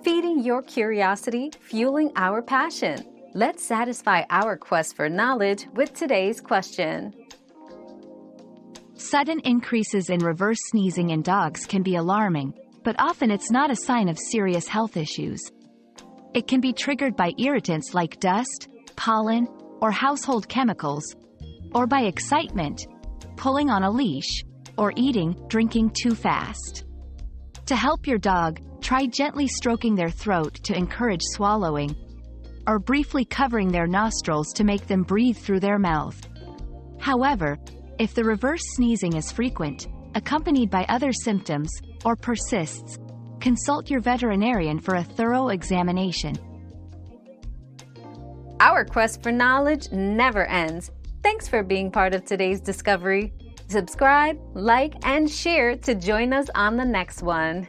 feeding your curiosity, fueling our passion. Let's satisfy our quest for knowledge with today's question. Sudden increases in reverse sneezing in dogs can be alarming, but often it's not a sign of serious health issues. It can be triggered by irritants like dust, pollen, or household chemicals, or by excitement, pulling on a leash, or drinking too fast. To help your dog, try gently stroking their throat to encourage swallowing, or briefly covering their nostrils to make them breathe through their mouth. However, if the reverse sneezing is frequent, accompanied by other symptoms, or persists, consult your veterinarian for a thorough examination. Our quest for knowledge never ends. Thanks for being part of today's discovery. Subscribe, like, and share to join us on the next one.